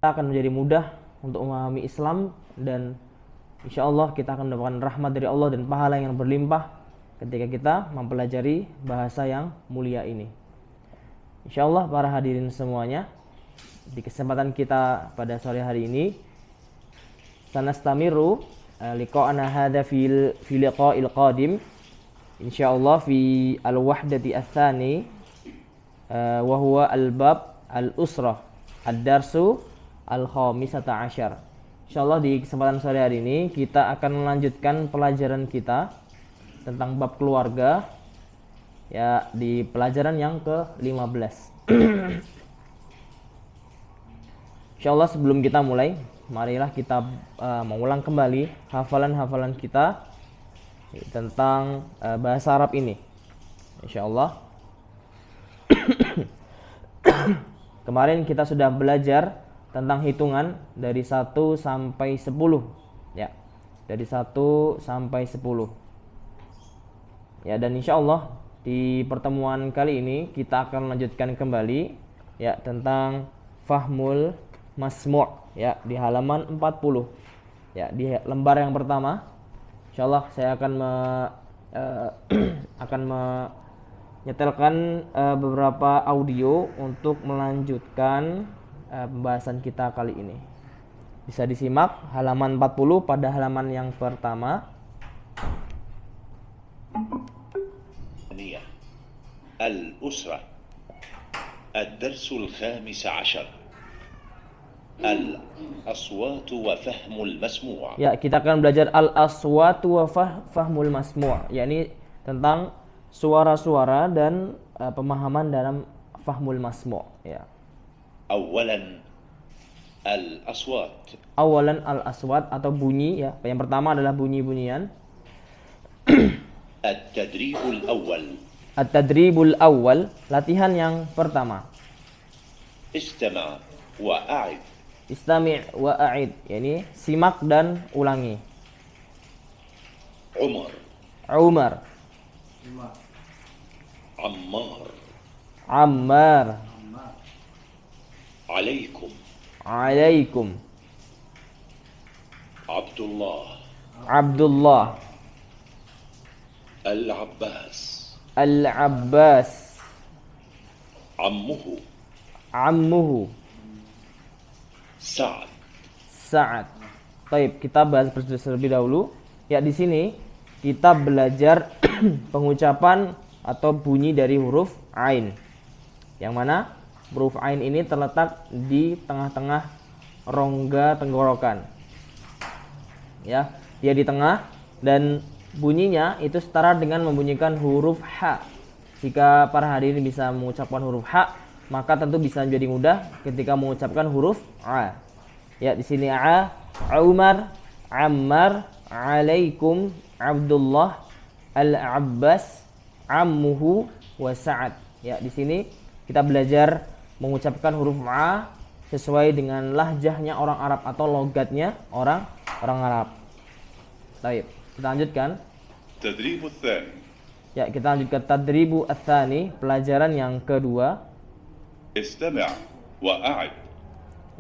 kita akan menjadi mudah untuk memahami Islam, dan insya Allah kita akan mendapatkan rahmat dari Allah dan pahala yang berlimpah ketika kita mempelajari bahasa yang mulia ini. Insya Allah para hadirin semuanya, di kesempatan kita pada sore hari ini sanastamiru liqa'ana hadza fi liqa'il qadim insyaallah fi al-wahdati ats-tsani wa huwa al-bab al-usrah ad-darsu al-khamisata asyar. Insyaallah di kesempatan sore hari ini kita akan melanjutkan pelajaran kita tentang bab keluarga, ya, di pelajaran yang ke-15. Insyaallah sebelum kita mulai, marilah kita mengulang kembali hafalan-hafalan kita tentang bahasa Arab ini. Insyaallah. Kemarin kita sudah belajar tentang hitungan dari 1 sampai 10, ya. Dari 1 sampai 10. Ya, dan insyaallah di pertemuan kali ini kita akan melanjutkan kembali, ya, tentang fahmul masmu', ya, di halaman 40. Ya, di lembar yang pertama insyaallah saya akan menyetelkan beberapa audio untuk melanjutkan pembahasan kita kali ini. Bisa disimak halaman 40 pada halaman yang pertama. الأسرة الدرس الخامس عشر الأصوات وفهم المسموع. Ya, kita akan belajar al-aswat wa fahmul masmu', yakni tentang suara-suara dan pemahaman dalam fahmul masmu', ya. أولا الأصوات. Awalan al-aswat atau bunyi, ya. Yang pertama adalah bunyi-bunyian. التدريب الأول. At-tadribul awal, latihan yang pertama. استمع وأعد. Istami' wa a'id, yakni simak dan ulangi. عمر. Umar. عمار. Ammar. عليكم. Alaikum. عبد الله. Abdullah. العباس. Al-Abbas. عمه. Ammuhu. سعد. Sa'ad. Baik, kita bahas terlebih dahulu. Ya, di sini kita belajar pengucapan atau bunyi dari huruf ain. Yang mana huruf ain ini terletak di tengah-tengah rongga tenggorokan. Ya, dia di tengah dan bunyinya itu setara dengan membunyikan huruf H. Jika para hadirin bisa mengucapkan huruf H, maka tentu bisa menjadi mudah ketika mengucapkan huruf A. Ya, di sini A, Umar, Ammar, Alaikum, Abdullah, Al-Abbas, Ammuhu, wa Sa'ad. Ya, di sini kita belajar mengucapkan huruf A sesuai dengan lahjahnya orang Arab atau logatnya orang Arab. Baik, kita lanjutkan. التدريب الثاني. Ya, kita lanjutkan tadribu ats-tsani, pelajaran yang kedua. استمع وأعد.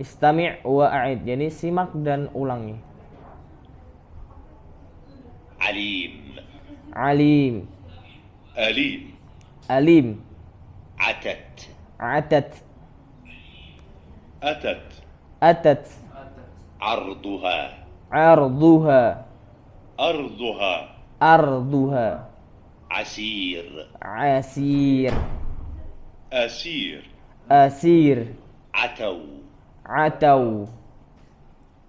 Istami' wa a'id, yakni simak dan ulangi. عليم. Alim. أليم. Alim. عتت. Atat. أتت. Atat. عرضها. Arduha. أرضها. Arduha. عسير. Asir. أسير. Asir. عتوا. Atau.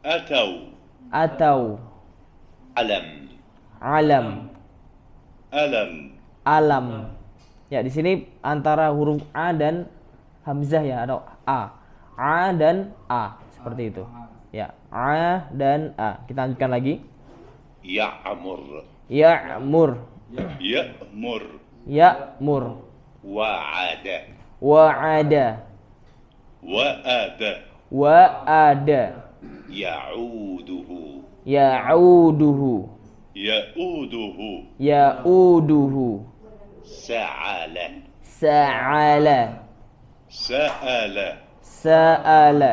أتوا. Atau. علم. Alam. ألم. Alam. Ya, di sini antara huruf A dan hamzah, ya, atau A. A dan A, seperti itu. Ya, A dan A. Kita lanjutkan lagi. يعمر. Ya'mur. يأمر. Ya'mur. وعد. Wa'ada. وآد. Wa'ada. يعوده. Ya'uduhu. يؤوده. Ya'uduhu. سعل. Sa'ala. سأل. Sa'ala.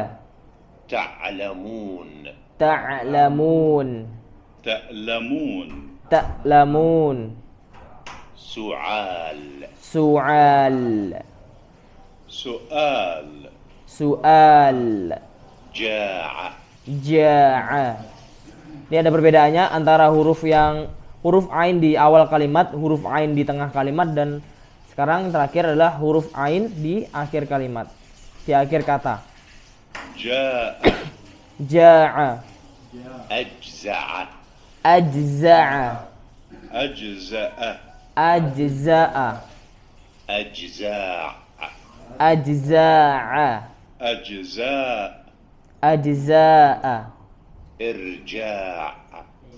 تعلمون ta'lamun, تألمون ta'lamun, سعال su'al, سؤال su'al, جاع ja'a. Ini ada perbedaannya antara huruf ain di awal kalimat, huruf ain di tengah kalimat, dan sekarang terakhir adalah huruf ain di akhir kalimat, di akhir kata. جاء Ja'a, أجزع ajza'a, أجزأ ajza'a, أجزاع ajza'a, أجزاء ajza'a, إرجاع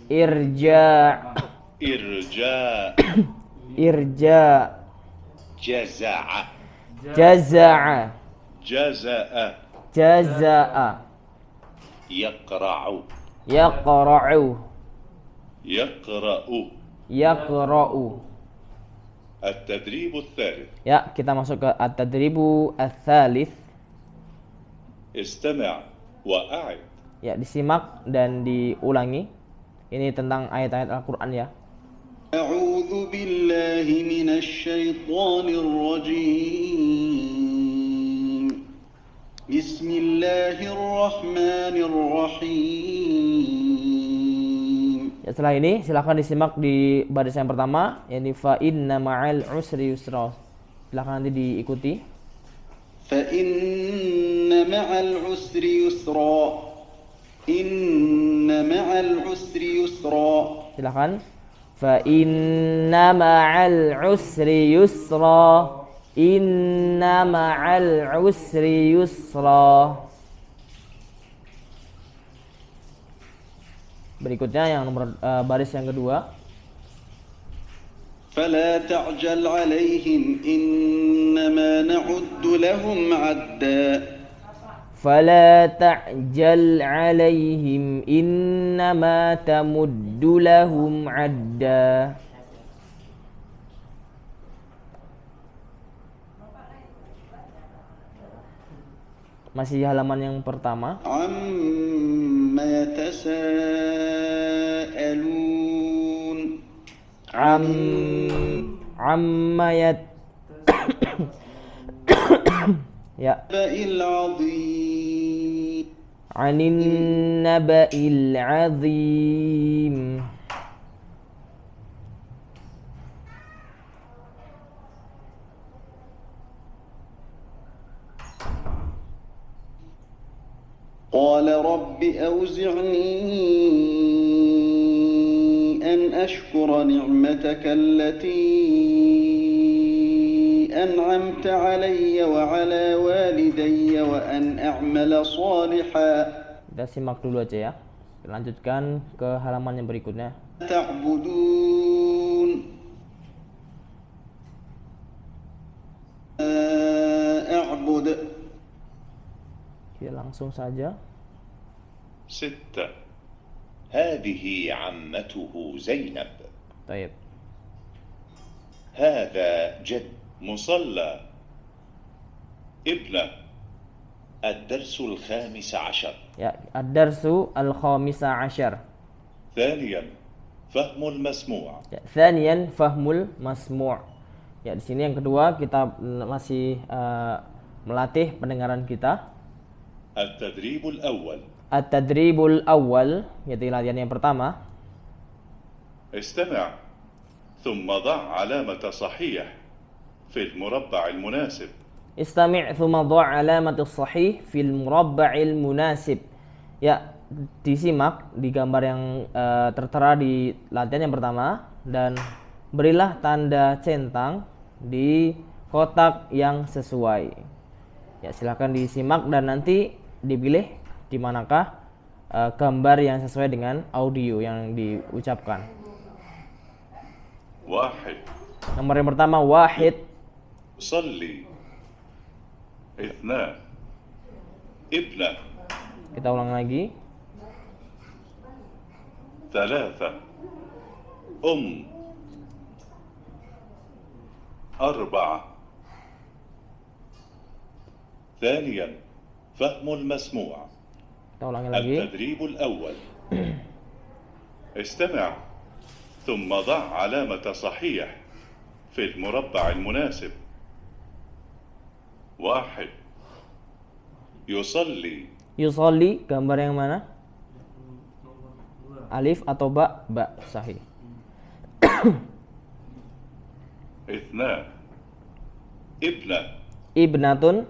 irja', إرجاء irja', جزع jaza'a, جزأ jaza'a, يقرع yaqra'u, يقرأ yaqra'u. التدريب الثالث Ya, kita masuk ke at-tadribu ats-tsalits. استمع وأعد Ya, disimak dan diulangi. Ini tentang ayat-ayat Al-Qur'an ya. أعوذ بالله من الشيطان الرجيم بسم الله الرحمن الرحيم Ya, setelah ini silakan disimak di baris yang pertama, yakni fa inna ma'al usri yusra. Silakan nanti diikuti. فإن مع العسر يسرا إن مع العسر يسرا Silakan. Fa inna ma'al usri yusra. Inna ma'al usri yusra. Berikutnya yang nomor baris yang kedua. فلا تعجل عليهم إنما نعد لهم عدا فلا تعجل عليهم إنما تمد لهم عدا. Masih halaman yang pertama. عما يتساءلون Amma ya, العظيم anin naba'il azim. قال رب أوزعني أن أشكر نعمتك التي أنعمت علي وعلى والدي وأن أعمل صالحا Kita simak dulu aja ya. Kita lanjutkan ke halaman yang berikutnya. تعبدون أعبد Kita langsung saja. 6 هذه عمته زينب Taib. هذا جد مصلى ابنه الدرس 15 Ya, ad-darsu al-khamisa asyar. ثانيا فهم المسموع Ya, thaniyan fahmul masmu'. Ya, di sini yang kedua kita masih melatih pendengaran kita. التدريب الأول At-tadribul awal, yaitu latihan yang pertama. استمع ثم ضع علامة صحيح في المربع المناسب Istami' thumma dha' alamatus sahih fil murabba'il munasib. Ya, disimak di gambar yang tertera di latihan yang pertama dan berilah tanda centang di kotak yang sesuai. Ya, silakan disimak dan nanti dipilih di manakah gambar yang sesuai dengan audio yang diucapkan. واحد Nomor yang pertama wahid, صلي اثنان ابنه kita ulang lagi. ثلاثة أربعة ثانيا فهم المسموع Kita ulangi lagi. التدريب الأول. استمع ثم ضع علامة صحيح في المربع المناسب. 1. يصلي. Yusolli, gambar yang mana? Alif atau ba? Ba, sahih. 2. ابنة. Ibnatun.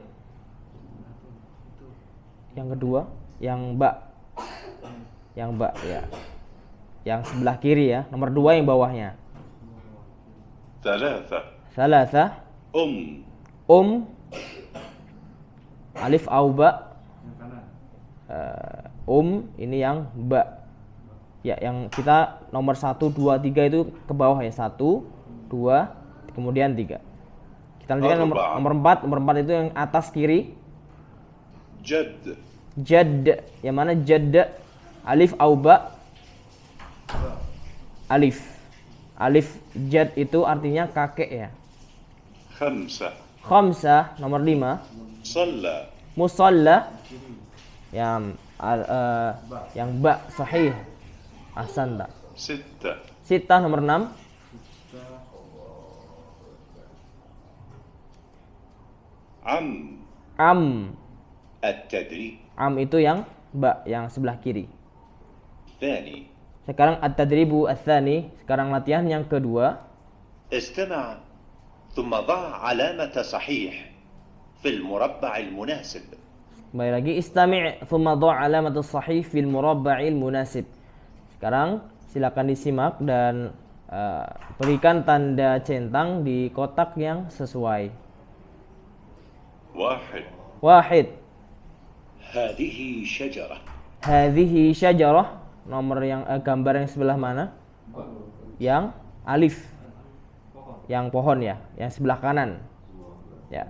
Yang kedua, yang ba. Yang ba, ya. Yang sebelah kiri ya. Nomor 2 yang bawahnya. 3. Salasa. Alif au ba. Ini yang ba. Ya, yang kita nomor 1, 2, 3 itu ke bawah ya. 1, 2, kemudian 3. Kita lanjutkan nomor 4. Nomor 4 itu yang atas kiri. جد. Jadd. Yang mana jadd? Alif au ba? Alif. Alif jadd itu artinya kakek ya. 5. Khamsah, nomor 5. صلى. Musalla. Yang ba, sahih. Ahsanta. 6. Sitah, nomor 6. عم. Am. التدريب Am itu yang ba, yang sebelah kiri. الثاني. Sekarang at-tadribu ats-tsani, sekarang latihan yang kedua. استمع ثم ضع علامة صحيح في المربع المناسب. Kembali lagi, istami' thumma dha' alamatus sahih fil murabba'il munasib. Sekarang silakan disimak dan berikan tanda centang di kotak yang sesuai. 1. Wahid. هذه شجرة. Hadhihi syajarah, nomor yang gambar yang sebelah mana? Yang alif. Yang pohon ya, yang sebelah kanan. Ya.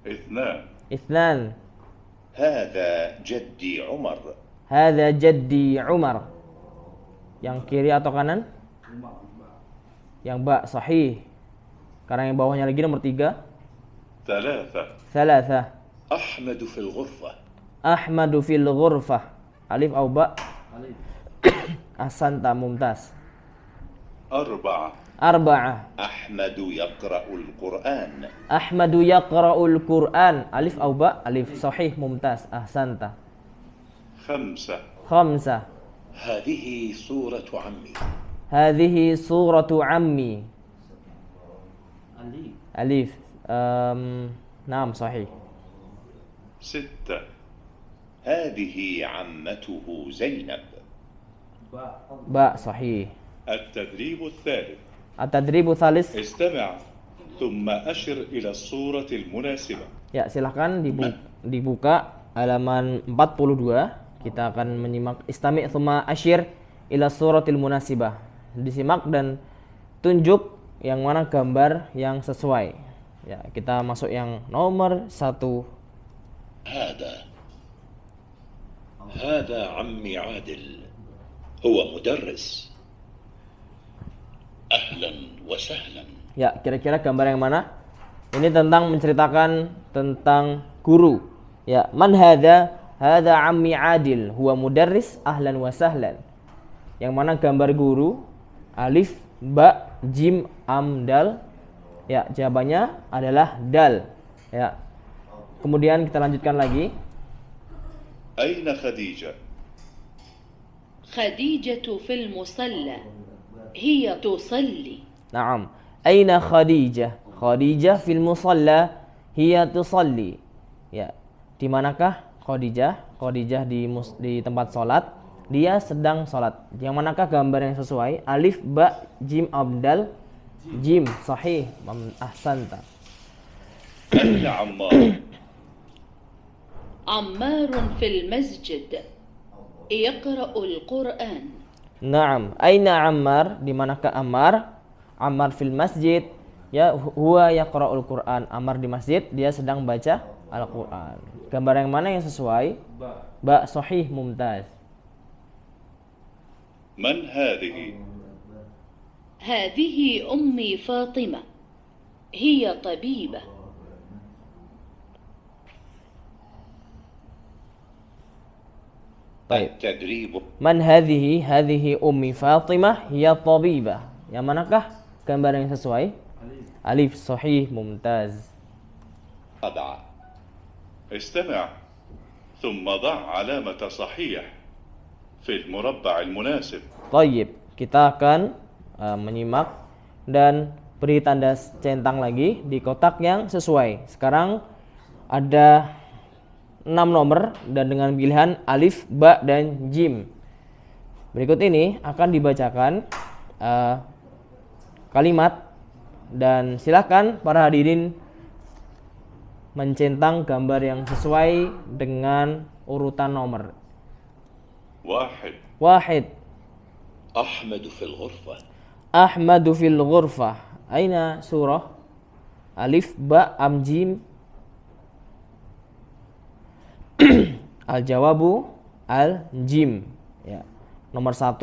2. Itsnan. هذا جدي عمر. Hadza jaddi Umar. Yang kiri atau kanan? Yang ba, sahih. Sekarang yang bawahnya lagi nomor 3. 3. Thalatha. أحمد في الغرفة. Ahmadu fil ghurfah. Alif au ba? Alif. Ahsanta, mumtaz. 4. Arba'ah. أحمد يقرأ القرآن. Ahmadu yaqra'ul Qur'an. Alif au ba? Alif, sahih, mumtaz. Ahsanta. 5. Khamsah. هذه صورة عمي. Hadhihi suratu ammi. Alif. Naam, sahih. 6. هذه عمته زينب. Ba, sahih. التدريب الثالث. At-tadribu tsalis. استمع ثم أشر إلى الصورة المناسبة. Ya, silahkan dibuka halaman 42. Kita akan menyimak istami' tsumma asyir ila suratil munasibah. Disimak dan tunjuk yang mana gambar yang sesuai. Ya, kita masuk yang nomor 1. هذا عمي عادل هو مدرس. أهلا وسهلا. Ya, kira-kira gambar yang mana? Ini tentang menceritakan tentang guru. Ya, man hadza? Hadza ammi Adil, huwa mudarris, ahlan wa sahlan. Yang mana gambar guru? Alif, ba, jim, am, dal. Ya, jawabannya adalah dal. Ya. Kemudian kita lanjutkan lagi. أين خديجة؟ خديجة في المصلى هي تصلي. Naam. Aina Khadijah? Khadijah fil musalla hiya tusalli. Ya. Di manakah Khadijah? Khadijah di tempat salat, dia sedang salat. Yang manakah gambar yang sesuai? Alif, ba, jim, abdal. Jim, sahih. Ahsanta. أين عمار؟ عمار في المسجد يقرأ القرآن. Naam. Aina Ammar? Di manakah Ammar? Ammar fil masjid. Ya, huwa yaqra'ul Qur'an. Ammar di masjid, dia sedang baca Al-Qur'an. Gambar yang mana yang sesuai? Ba, sahih, mumtaz. من هذه؟ هذه أمي فاطمة هي طبيبة. Baik. التدريب. Man hadhihi? Hadhihi Ummi Fatimah hiya tabibah. Yang manakah gambar yang sesuai? Alif. Sahih, mumtaz. 7. استمع ثم ضع علامة صحيح في المربع المناسب. Thayyib. Kita akan menyimak dan beri tanda centang lagi di kotak yang sesuai. Sekarang ada 6 nomor dan dengan pilihan alif, ba, dan jim. Berikut ini akan dibacakan kalimat dan silakan para hadirin mencentang gambar yang sesuai dengan urutan nomor. 1. Wahid. أحمد في الغرفة. Ahmadu fil ghurfah. Aina surah? Alif, ba, am, jim. Al-jawabu al-jim. Ya. Nomor 1,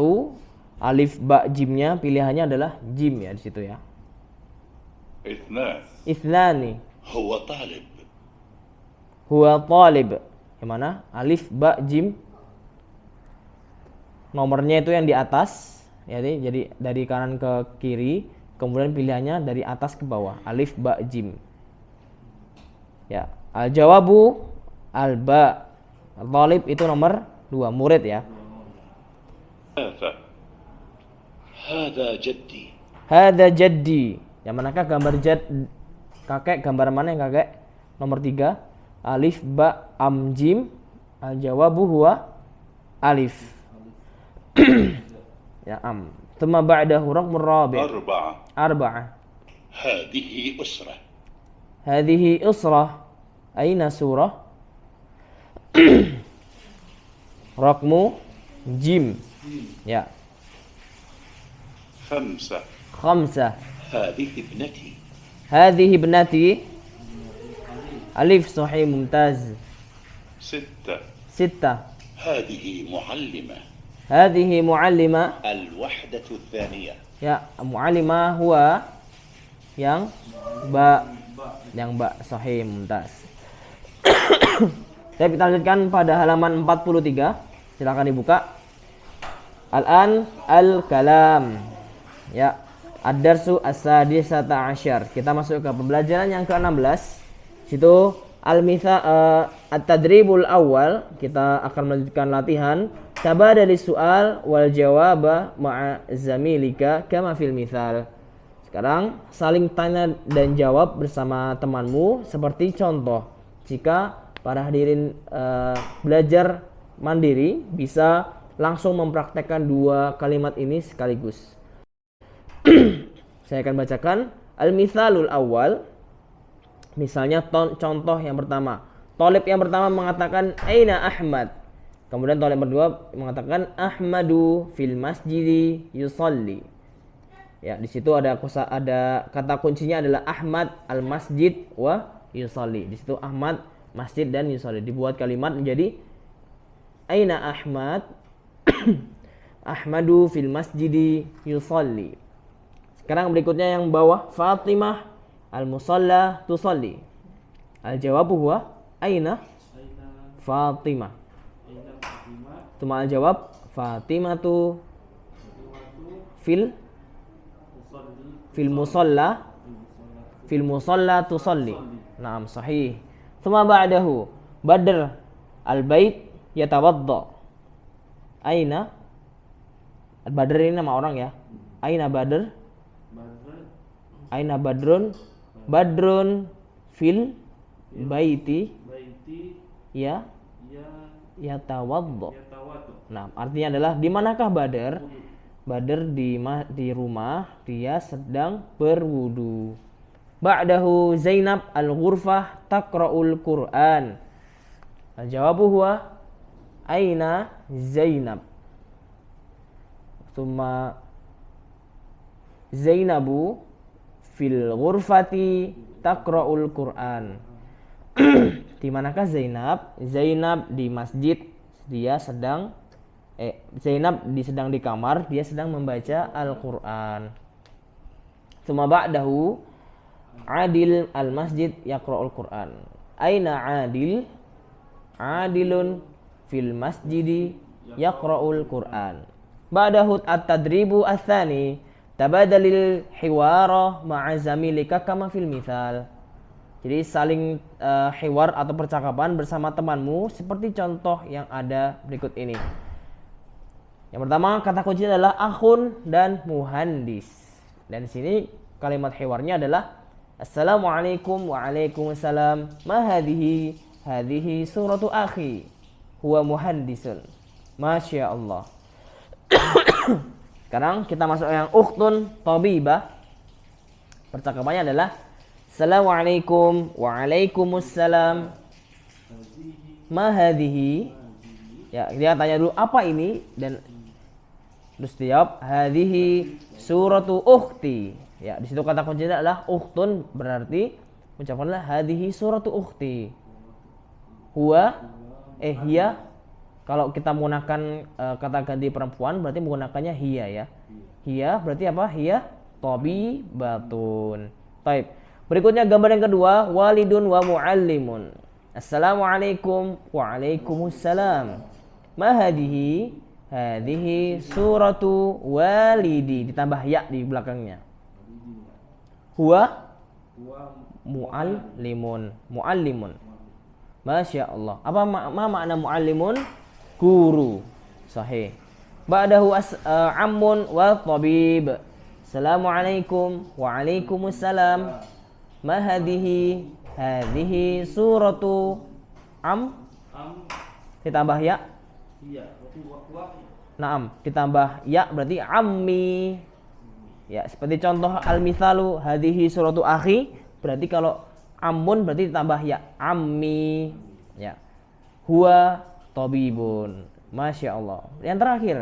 alif, ba, jimnya pilihannya adalah jim ya di situ ya. 2. Ithnani. هو طالب. Huwa talib. Yang mana? Alif, ba, jim. Nomornya itu yang di atas. Ya, jadi dari kanan ke kiri. Kemudian pilihannya dari atas ke bawah. Alif, ba, jim. Ya. Al-jawabu al-ba. Talib itu nomor 2, murid ya. 3. هذا جدي. Hada jaddi. Yang manakah gambar kakek? Gambar mana yang kakek? Nomor 3. Alif, ba, am, jim. Al-jawabu huwa alif. Ya, am. Thumma ba'dahu raqmur rabi'. 4. 4. هذه أسرة. Hadhihi usrah. Aina surah? Raqmu jim. Ya. 5. 5. هذه ابنتي. Hadhihi ibnati. Alif, sahih, mumtaz. 6. 6. هذه معلمة. Hadhihi muallima. الوحدة الثانية. Ya, muallima huwa yang ba. Yang ba, sahih, mumtaz. Kita lanjutkan pada halaman 43. Silakan dibuka. Al-an al-kalam. Ya, ad-darsu as-sadisata asyar. Kita masuk ke pembelajaran yang ke-16. Situ at-tadribul awal. Kita akan melanjutkan latihan tabadali su'al wal jawaba ma'a zamilika kama fil mithal. Sekarang saling tanya dan jawab bersama temanmu seperti contoh. Jika para hadirin belajar mandiri bisa langsung mempraktekkan 2 kalimat ini sekaligus. Saya akan bacakan al-mithalul awal. Misalnya contoh yang pertama. Thalib yang pertama mengatakan aina Ahmad. Kemudian thalib kedua mengatakan Ahmadu fil masjidi yusalli. Ya, di situ ada kata kuncinya adalah Ahmad al-masjid wa yusalli. Di situ Ahmad, masjid, dan yusalli. Dibuat kalimat menjadi aina Ahmad. Ahmadu fil masjidi yusalli. Sekarang berikutnya yang bawah, Fatimah al-musalla tusalli. Al-jawabu huwa aina Fatimah. Tuma al-jawab Fatimatu fil musalla tusalli. Naam, sahih. Tuma ba'dahu Badr al-bait yatawadda. Aina Badr ini nama orang ya. Aina Badr? Aina Badrun? Badrun fil baiti ya yatawadda. Nah, artinya adalah di manakah Badr? Badr di rumah, dia sedang berwudu. Ba'dahu Zainab al-ghurfah taqra'ul Qur'an. Al-jawabu huwa aina Zainab. Tsumma Zainabu fil ghurfati taqra'ul Qur'an. Di manakah Zainab? Zainab di masjid, dia sedang Zainab sedang di kamar, dia sedang membaca Al-Qur'an. Tsumma ba'dahu Adil al-masjid yaqra'ul Qur'an. Aina Adil? Adilun fil masjidi yaqra'ul Qur'an. Ba'dahu at-tadribu ats-tsani tabadalil hiwara ma'a zamilika kama fil mithal. Jadi saling hiwar atau percakapan bersama temanmu seperti contoh yang ada berikut ini. Yang pertama kata kuncinya adalah akhun dan muhandis. Dan di sini kalimat hiwarnya adalah Assalamualaikum waalaikumsalam. Ma hadhihi? Hadhihi suratu akhi. Huwa muhandisun. Masya Allah. Sekarang kita masuk yang ukhtun tabibah. Percakapannya adalah Assalamualaikum waalaikumsalam. Ma hadhihi? Ya, dia tanya dulu apa ini dan terus dijawab hadhihi suratu ukhti. Ya, di situ kata kuncinya adalah ukhtun, berarti ucapanlah hadhihi suratu ukhti. Huwa hiya. Kalau kita menggunakan kata ganti perempuan berarti menggunakannya hiya ya. Hiya berarti apa? Hiya tabibatun. Baik. Berikutnya gambar yang kedua, walidun wa muallimun. Assalamualaikum waalaikumsalam. Ma hadhihi? Hadhihi suratu walidi, ditambah ya di belakangnya. Huwa muallimun. Muallimun. Masya Allah. Apa makna muallimun? Guru. Sahih. Ba'dahu ammun wa tabib. Assalamualaikum waalaikumsalam. Ma hadhihi? Hadhihi suratu ditambah ya. Naam, ditambah ya berarti ammi. Ya, seperti contoh al-mithalu hadhihi suratu akhi, berarti kalau ammun berarti ditambah ya ammi. Ya. Huwa tabibun. Masya Allah. Yang terakhir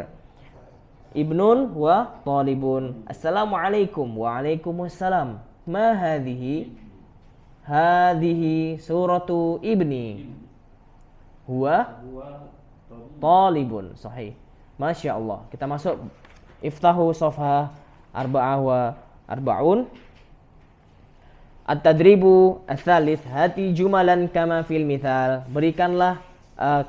ibnun wa talibun. Assalamualaikum waalaikumsalam. Ma hadhihi? Hadhihi suratu ibni. Huwa talibun. Sahih. Masya Allah. Kita masuk iftahu safha arba'ah wa arba'un. At-tadribu ats-tsalits hati jumalan kama fil mithal. Berikanlah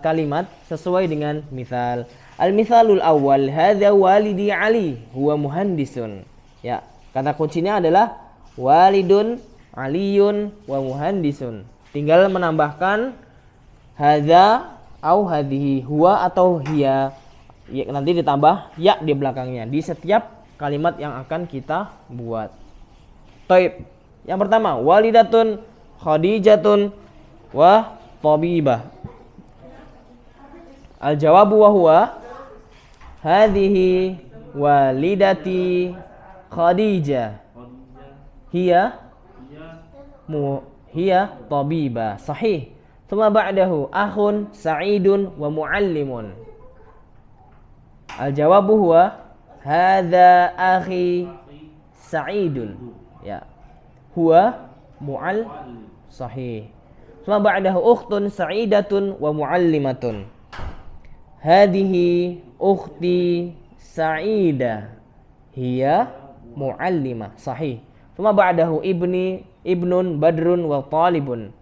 kalimat sesuai dengan mithal. Al-mithalul awwal hadza walidi Ali huwa muhandisun. Ya, kata kuncinya adalah walidun aliyun wa muhandisun. Tinggal menambahkan hadza au hadhihi, huwa atau hiya. Ya, nanti ditambah ya di belakangnya di setiap kalimat yang akan kita buat. Taib. Yang pertama, walidatun khadijatun wa tabibah. Al-jawabu wa huwa hadhihi walidati khadijah. Hiya tabibah. Sahih. Thumma ba'dahu akhun sa'idun wa muallimun. Al-jawabu huwa hadza akhi sa'idun. Ya. Huwa sahih. Thumma ba'dahu ukhtun sa'idatun wa muallimatun. Hadhihi ukhti sa'idah. Hiya muallimah. Sahih. Thumma ba'dahu ibnun badrun wa talibun.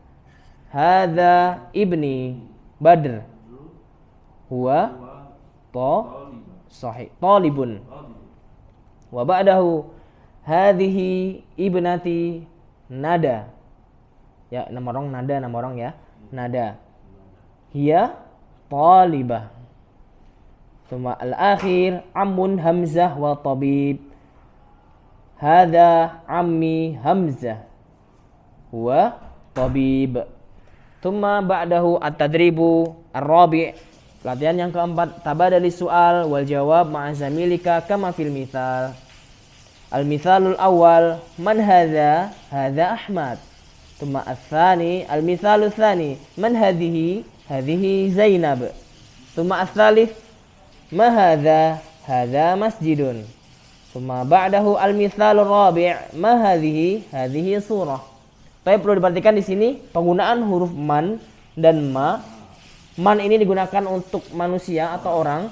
Hadza ibni badr. Huwa sahih. Talibun. Wa ba'dahu hadhihi ibnati nada. Ya, nama orang ya. Nada. Hiya talibah. Thumma al-akhir ammun hamzah wa tabib. Hadza ammi hamzah. Huwa tabib. Thumma ba'dahu at-tadribu ar-rabi'. Latihan yang keempat, tabadali su'al wal jawab ma'a zamilika kama fil mithal. Al-mithalul awal, man hadza? Hadza Ahmad. Thumma ats-tsani, al-mithalul tsani, man hadhihi? Hadhihi Zainab. Thumma ats-tsalits, ma hadza? Hadza masjidun. Thumma ba'dahu al-mithalur rabi', ma hadhihi? Hadhihi surah. Tapi perlu diperhatikan di sini penggunaan huruf man dan ma. Man ini digunakan untuk manusia atau orang.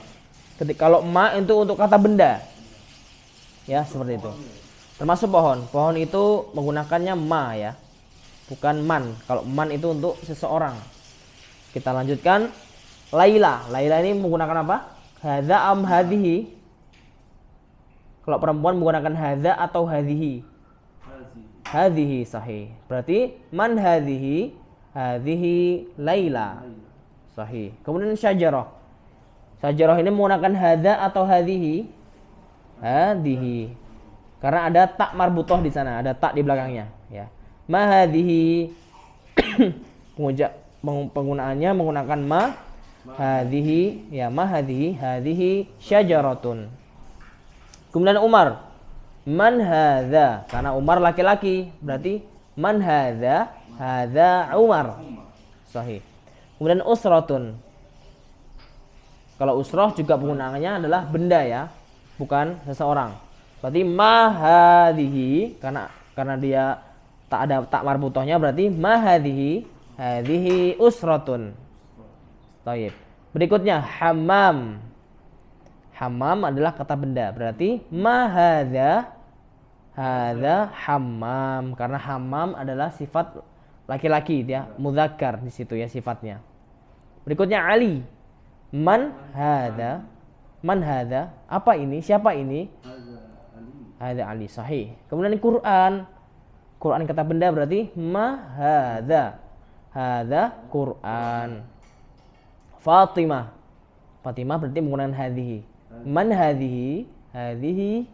Kalau ma itu untuk kata benda. Ya, seperti itu. Termasuk pohon. Pohon itu menggunakannya ma ya. Bukan man. Kalau man itu untuk seseorang. Kita lanjutkan. Laila. Laila ini menggunakan apa? Hadza am hadhihi? Kalau perempuan menggunakan hadza atau hadhihi? Hadhihi sahih. Berarti man hadhihi? Hadhihi Laila. Sahih. Kemudian syajarah. Syajarah ini menggunakan hadza atau hadhihi? Hadhihi. Karena ada tak marbutoh di sana, ada tak di belakangnya, ya. Ma hadhihi. Penggunaannya menggunakan ma hadhihi, ya, ma hadhihi syajaratun. Kemudian Umar. Man hadza? Karena Umar laki-laki, berarti man hadza? Hadza Umar. Sahih. Kemudian usratun. Kalau usrah juga penggunaannya adalah benda, ya, bukan seseorang. Berarti ma hadhihi, karena dia tak ada tak marbutohnya, berarti ma hadhihi usratun. Baik. Berikutnya hammam. Hammam adalah kata benda, berarti ma hadza hammam, karena hammam adalah sifat laki-laki, dia mudzakkar di situ, ya, sifatnya. Berikutnya Ali. Man hadza? Man hadza? Apa ini? Siapa ini? Hadza Ali. Sahih. Kemudian Quran. Quran kata benda, berarti ma hadza. Hadza Quran. Fatimah. Fatimah berarti menggunakan hadhihi. Man hadhihi? Hadhihi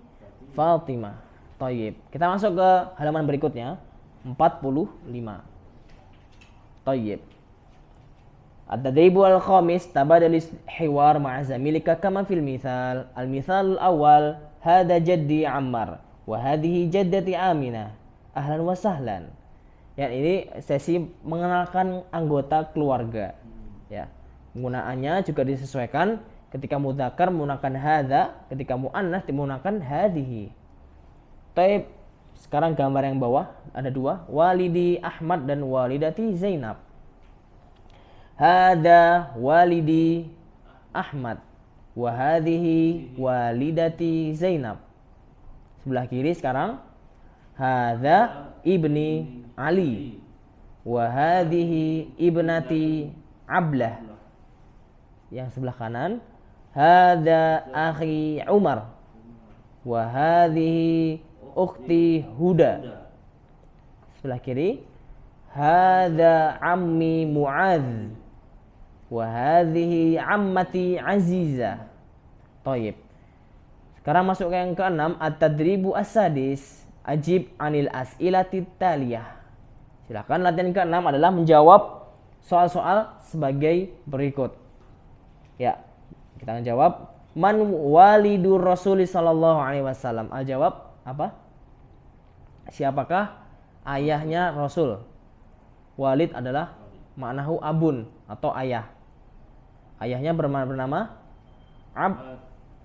Fatimah. Thayyib. Kita masuk ke halaman berikutnya, 45. Thayyib. التدريب الخامس تبادل الحوار مع زميلك كما في المثال. المثال الأول هذا جدي عمار وهذه جدتي آمنة أهلا وسهلا. Ya, ini sesi mengenalkan anggota keluarga, ya. Penggunaannya juga disesuaikan. Ketika mudzakkar menggunakan hadza, ketika muannats menggunakan hadhihi. Baik, sekarang gambar yang bawah ada dua, walidi Ahmad dan walidati Zainab. Hada walidi Ahmad wa hadhihi walidati Zainab. Sebelah kiri sekarang hada ibni Ali wa hadhihi ibnati Ablah. Yang sebelah kanan hada akhi Umar wa hadhihi ukhti Huda. Sebelah kiri hada ammi Muadz wa hadhihi ammati Aziza. Thayyib. Sekarang masuk ke yang keenam, at-tadribu as-sadis, ajib anil as'ilati taliyah. Silakan, latihan keenam adalah menjawab soal-soal sebagai berikut. Ya, kita akan jawab. Man walidur Rasul sallallahu alaihi wasallam. Al-jawab apa? Siapakah ayahnya Rasul? Walid adalah maknahu abun atau ayah. Ayahnya bernama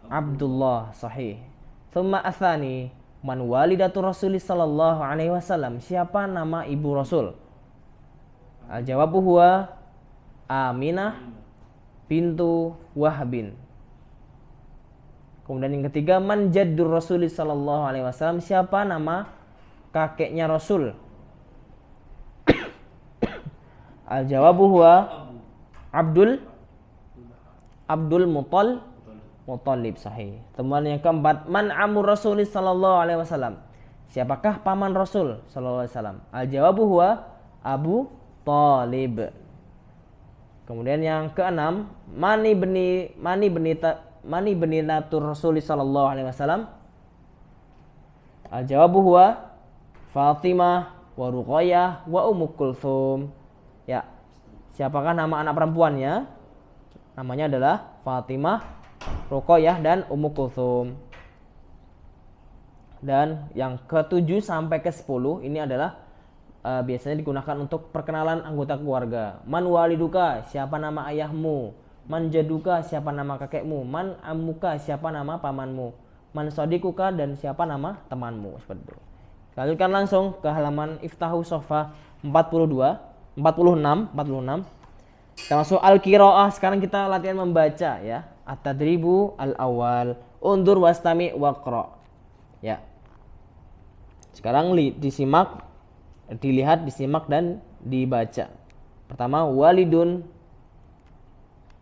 Abdullah. Sahih. Tsumma atsani, man walidatu Rasul sallallahu alaihi wasallam. Siapa nama ibu Rasul? Al-jawabu huwa Aminah bintu Wahbin. Kemudian yang ketiga, man jaddur Rasul sallallahu alaihi wasallam. Siapa nama kakeknya Rasul? Al-jawabu huwa Abdul Muttalib. Sahih. Temuan yang keempat, man amur Rasul sallallahu alaihi wasallam. Siapakah paman Rasul sallallahu alaihi wasallam? Al-jawabu huwa Abu Thalib. Kemudian yang keenam, mani beninatur Rasul sallallahu alaihi wasallam. Al-jawabu huwa Fatimah wa Ruqayyah wa Ummu Kulthum. Ya. Siapakah nama anak perempuannya? Namanya adalah Fatimah, Ruqayyah dan Ummu Kulthum. Dan yang ke-7 sampai ke-10 ini adalah biasanya digunakan untuk perkenalan anggota keluarga. Man waliduka, siapa nama ayahmu? Man jaduka, siapa nama kakekmu? Man ammuka, siapa nama pamanmu? Man sodikuka, dan siapa nama temanmu? Seperti itu. Lanjutkan langsung ke halaman Iftahu Sofa 46. Kita masuk al-qiraah. Sekarang kita latihan membaca, ya. At-tadribu al-awwal, undur wastami waqra. Ya. Sekarang dilihat, disimak dan dibaca. Pertama, walidun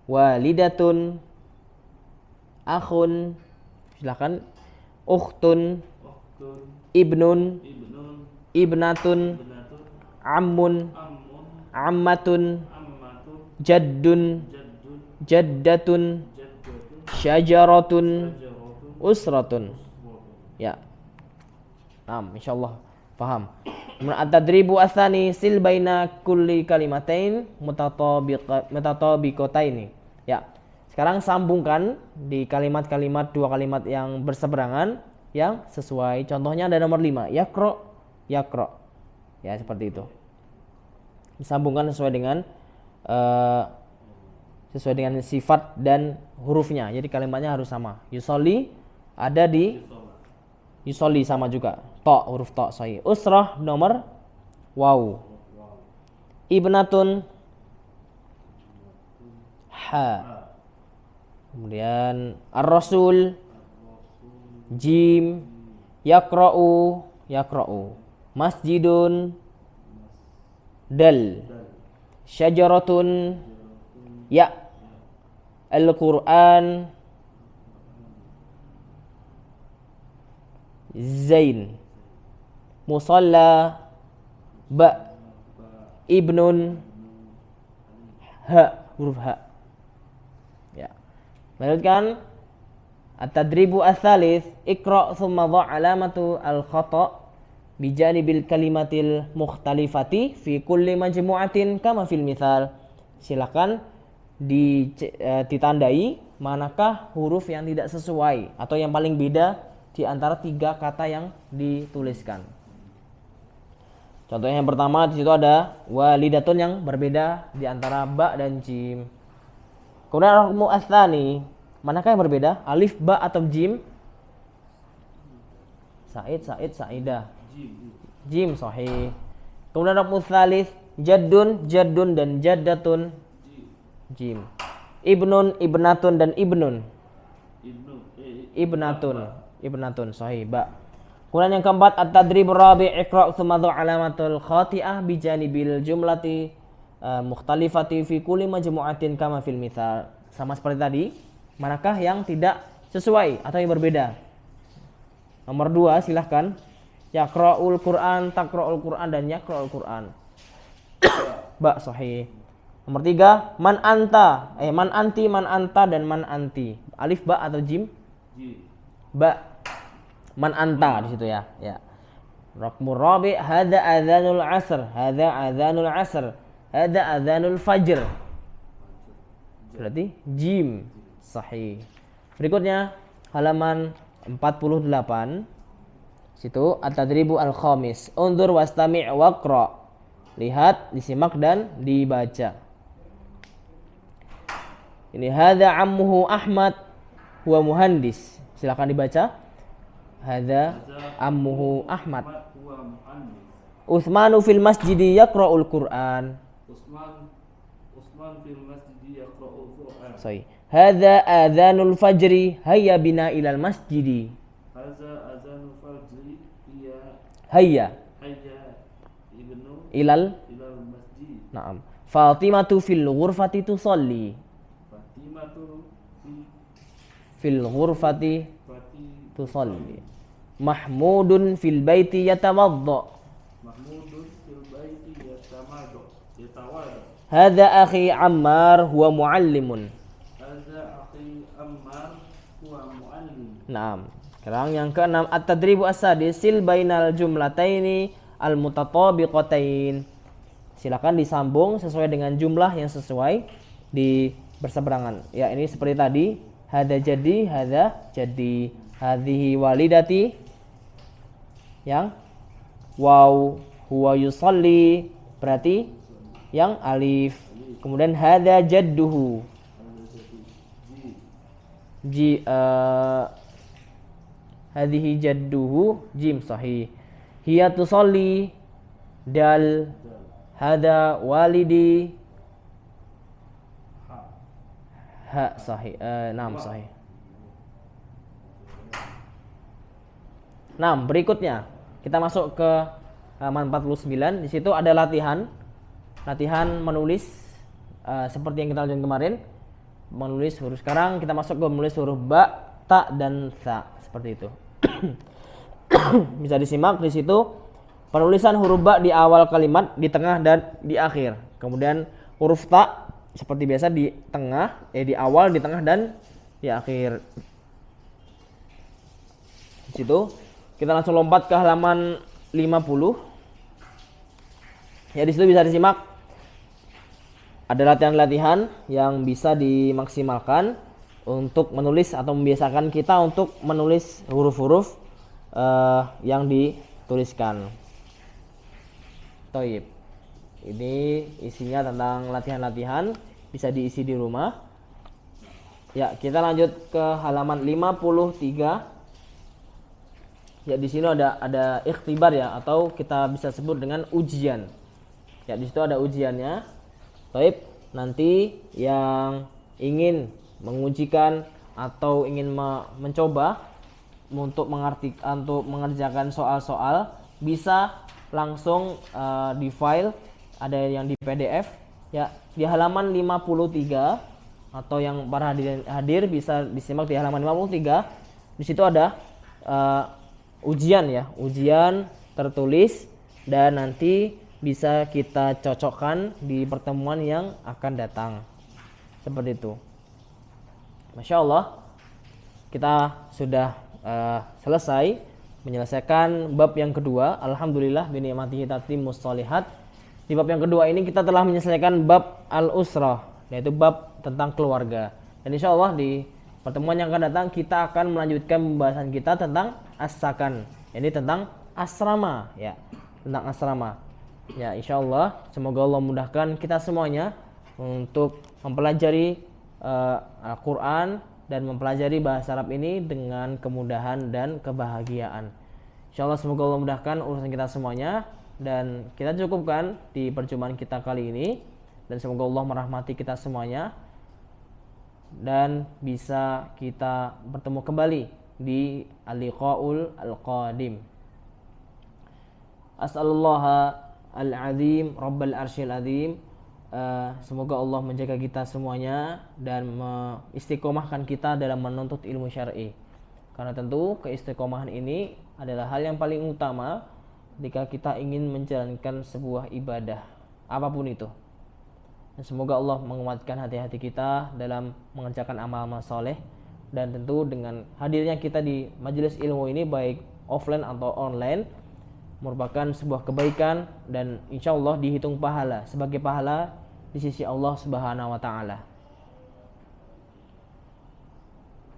walidatun, akhun, silakan, ukhtun, ibnun, ibnatun, ammun, ammatun, jaddun, jaddatun, syajaratun, usratun. Ya. Insyaallah paham. Kemudian at-tadribu ats-tsani sil baina kulli kalimatain mutatabiqataini. Ya. Sekarang sambungkan di kalimat-kalimat dua kalimat yang berseberangan yang sesuai. Contohnya ada nomor 5, yaqra, yaqra. Ya, seperti itu. Disambungkan sesuai dengan sifat dan hurufnya. Jadi kalimatnya harus sama. Yusolli ada di yusolli sama juga. Ta, huruf ta sahih. Usrah nomor waw. Ibnatun ha. Kemudian ar-rasul jim. Yaqra'u, yaqra'u. Masjidun dal. Syajaratun ya. Al-Qur'an zain. Musalla ba. Ibnun ha, huruf ha. Ya. Lanjutkan at-tadribu ats-tsalits iqra tsumma dha' alamatu al-khata' bijanibil kalimatil mukhtalifati fi kulli majmu'atin kama fil mithal. Silakan ditandai manakah huruf yang tidak sesuai atau yang paling beda di antara 3 kata yang dituliskan. Contohnya yang pertama di situ ada walidatun yang berbeda di antara ba dan jim. Kemudian raqmu ats-tsani, manakah yang berbeda? Alif, ba atau jim? Said, saidah. Jim sahih. Kemudian raqmu tsalits, jaddun, jaddun dan jaddatun. Jim. Ibnun, ibnatun dan ibnun. Ibnatun sahih, ba. Kemudian yang keempat at-tadrib rabi' iqra' tsumma dha' alamatul khati'ah bi janibil jumlati mukhtalifati fi kulli majmu'atin kama fil mithal. Sama seperti tadi, manakah yang tidak sesuai atau yang berbeda? Nomor 2 silahkan. Yaqra'ul Qur'an, taqra'ul Qur'an dan yaqra'ul Qur'an. Ba sahih. Nomor 3 man anta, man anti, man anta dan man anti. Alif ba atau jim? Ba. Man anta di situ ya. Ya. Raqmu rabi' hadza adzanul 'asr, hadza adzanul 'asr, hadza adzanul fajr. Berarti jim sahih. Berikutnya halaman 48. Situ at-tadribu al-khamis. Unzur wastami' waqra. Lihat, disimak dan dibaca. Ini hadza ammuhu Ahmad huwa muhandis. Silakan dibaca. Hadza ammuhu Ahmad. Utsmanu fil masjidi yaqra'ul Qur'an. Utsman fil masjidi yaqra'ul Qur'an. Sahih. Hadza adzanul fajri hayya bina ilal masjidi. Hadza adzanul fajri hayya ibnu ilal masjid. Naam. Fatimatu fil ghurfati tusalli. Fatimatu fil ghurfati tusalli. Mahmudun fil baiti yatawadda. Mahmudun fil baiti yatawadda. Hadza akhi Ammar huwa muallimun. Hadza akhi Ammar huwa muallim. Naam. Sekarang yang keenam at-tadribu as-sadis sil bainal jumlataini al-mutatabiqatain. Silakan disambung sesuai dengan jumlah yang sesuai di berseberangan. Ya, ini seperti tadi, hadza jadi, hadza jadi, hadhihi walidati. Yang waw, huwa yusalli berarti yang alif. Kemudian hadza jadduhu. Hadhihi jadduhu jim sahih. Hiya tusalli dal. Hadza walidi ha sahih. Naam sahih. Nah, berikutnya kita masuk ke halaman 49. Di situ ada latihan menulis seperti yang kita lakukan kemarin. menulis huruf. Sekarang kita masuk ke menulis huruf ba, ta dan tha seperti itu. Bisa disimak di situ penulisan huruf ba di awal kalimat, di tengah dan di akhir. Kemudian huruf ta seperti biasa di tengah, di awal, di tengah dan di akhir. Di situ kita langsung lompat ke halaman 50. Ya, di situ bisa disimak ada latihan-latihan yang bisa dimaksimalkan untuk menulis atau membiasakan kita untuk menulis huruf-huruf yang dituliskan. Toib. Ini isinya tentang latihan-latihan, bisa diisi di rumah. Ya, kita lanjut ke halaman 53. Ya, di sini ada ikhtibar ya, atau kita bisa sebut dengan ujian. Ya, di situ ada ujiannya. Baik, nanti yang ingin mengujikan atau ingin mencoba untuk mengerjakan soal-soal bisa langsung di file, ada yang di PDF ya, di halaman 53, atau yang para hadir bisa disimak di halaman 53. Di situ ada ujian ya, ujian tertulis, dan nanti bisa kita cocokkan di pertemuan yang akan datang. Seperti itu. Masya Allah, kita sudah selesai menyelesaikan bab yang kedua. Alhamdulillah binikmatihi tatimmus shalihat. Di bab yang kedua ini kita telah menyelesaikan bab al-usrah, yaitu bab tentang keluarga. Dan insya Allah di pertemuan yang akan datang kita akan melanjutkan pembahasan kita tentang as-sakan. Ini tentang asrama ya, tentang asrama. Ya, insya Allah semoga Allah mudahkan kita semuanya untuk mempelajari Al-Quran dan mempelajari bahasa Arab ini dengan kemudahan dan kebahagiaan. Insya Allah semoga Allah mudahkan urusan kita semuanya, dan kita cukupkan di perjumpaan kita kali ini, dan semoga Allah merahmati kita semuanya dan bisa kita bertemu kembali di al-liqa'ul al-qadim. As'alullah al-azim rabbal arsyil azim, semoga Allah menjaga kita semuanya dan mengistiqomahkan kita dalam menuntut ilmu syar'i, karena tentu keistiqomahan ini adalah hal yang paling utama jika kita ingin menjalankan sebuah ibadah apapun itu. Dan semoga Allah menguatkan hati-hati kita dalam mengerjakan amal-amal soleh, dan tentu dengan hadirnya kita di majelis ilmu ini baik offline atau online merupakan sebuah kebaikan, dan insya Allah dihitung pahala sebagai pahala di sisi Allah Subhanahu wa Ta'ala.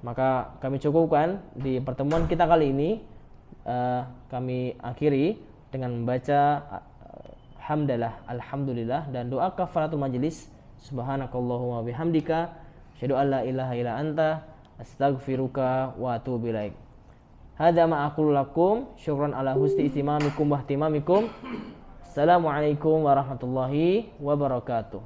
Maka kami cukupkan di pertemuan kita kali ini, kami akhiri dengan membaca hamdalah, alhamdulillah, dan doa kafaratul majelis. Subhanakallahumma bihamdika asyhadu an la ilaha illa anta astaghfiruka wa atubu ilaik. Hadza ma aqulu lakum, syukran ala husni istimamikum wa ihtimamikum. Assalamualaikum warahmatullahi wabarakatuh.